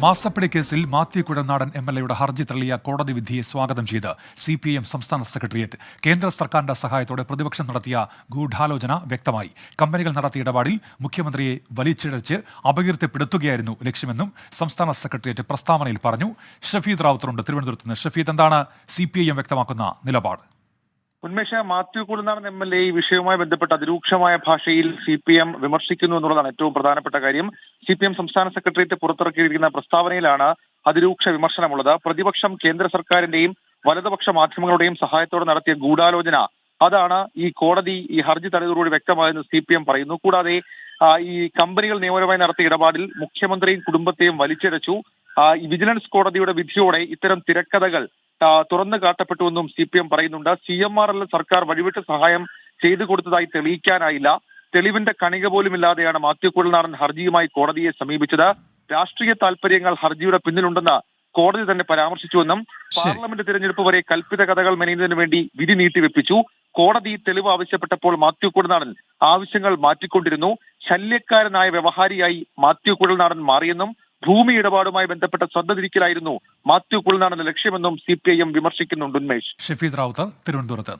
മാസപ്പടി കേസിൽ മാത്യു കുഴൽനാടൻ എംഎൽഎയുടെ ഹർജി തള്ളിയ കോടതി വിധിയെ സ്വാഗതം ചെയ്ത് സിപിഐഎം സംസ്ഥാന സെക്രട്ടേറിയറ്റ്. കേന്ദ്ര സർക്കാരിന്റെ സഹായത്തോടെ പ്രതിപക്ഷം നടത്തിയ ഗൂഢാലോചന വ്യക്തമായി. കമ്പനികൾ നടത്തിയ ഇടപാടിൽ മുഖ്യമന്ത്രിയെ വലിച്ചിഴച്ച് അപകീർത്തിപ്പെടുത്തുകയായിരുന്നു ലക്ഷ്യമെന്നും സംസ്ഥാന സെക്രട്ടേറിയറ്റ് പ്രസ്താവനയിൽ പറഞ്ഞു. ഷഫീദ് റാവുത്തറുണ്ട് തിരുവനന്തപുരത്ത് നിന്ന്. ഷഫീദ്, എന്താണ് സിപിഐഎം വ്യക്തമാക്കുന്ന നിലപാട്? ഉന്മേഷ, മാത്യു കുഴൽനാടൻ എംഎൽഎ ഈ വിഷയവുമായി ബന്ധപ്പെട്ട് അതിരൂക്ഷമായ ഭാഷയിൽ സിപിഎം വിമർശിക്കുന്നു എന്നുള്ളതാണ് ഏറ്റവും പ്രധാനപ്പെട്ട കാര്യം. സിപിഎം സംസ്ഥാന സെക്രട്ടേറിയറ്റ് പുറത്തിറക്കിയിരിക്കുന്ന പ്രസ്താവനയിലാണ് അതിരൂക്ഷ വിമർശനമുള്ളത്. പ്രതിപക്ഷം കേന്ദ്ര സർക്കാരിന്റെയും വലതുപക്ഷ മാധ്യമങ്ങളുടെയും സഹായത്തോടെ നടത്തിയ ഗൂഢാലോചന, അതാണ് ഈ കോടതി ഈ ഹർജി തള്ളിയതോടുകൂടി വ്യക്തമായെന്ന് സിപിഎം പറയുന്നു. കൂടാതെ ഈ കമ്പനികൾ നിയമപരമായി നടത്തിയ ഇടപാടിൽ മുഖ്യമന്ത്രിയും കുടുംബത്തെയും വലിച്ചിഴച്ചു. ഈ വിജിലൻസ് കോടതിയുടെ വിധിയോടെ ഇത്തരം തിരക്കഥകൾ തുറന്നു കാട്ടപ്പെട്ടുവെന്നും സിപിഎം പറയുന്നുണ്ട്. CMRL സർക്കാർ വഴിവിട്ട് സഹായം ചെയ്തു കൊടുത്തതായി തെളിയിക്കാനായില്ല. തെളിവിന്റെ കണിക പോലുമില്ലാതെയാണ് മാത്യു കുഴൽനാടൻ ഹർജിയുമായി കോടതിയെ സമീപിച്ചത്. രാഷ്ട്രീയ താൽപര്യങ്ങൾ ഹർജിയുടെ പിന്നിലുണ്ടെന്ന് കോടതി തന്നെ പരാമർശിച്ചുവെന്നും പാർലമെന്റ് തിരഞ്ഞെടുപ്പ് വരെ കൽപ്പിത കഥകൾ മെനയുന്നതിന് വേണ്ടി വിധി നീട്ടിവെപ്പിച്ചു. കോടതി തെളിവ് ആവശ്യപ്പെട്ടപ്പോൾ മാത്യു കുഴൽനാടൻ ആവശ്യങ്ങൾ മാറ്റിക്കൊണ്ടിരുന്നു. ശല്യക്കാരനായ വ്യവഹാരിയായി മാത്യു കുഴൽനാടൻ മാറിയെന്നും ഭൂമി ഇടപാടുമായി ബന്ധപ്പെട്ട ശ്രദ്ധ തിരിക്കലായിരുന്നു മാത്യു കുഴൽനാടന്റെ ലക്ഷ്യമെന്നും സിപിഐഎം വിമർശിക്കുന്നുണ്ട്. ഉന്മേഷ്. ഷഫീദ് റാവുത്തർ തിരുവനന്തപുരത്ത്.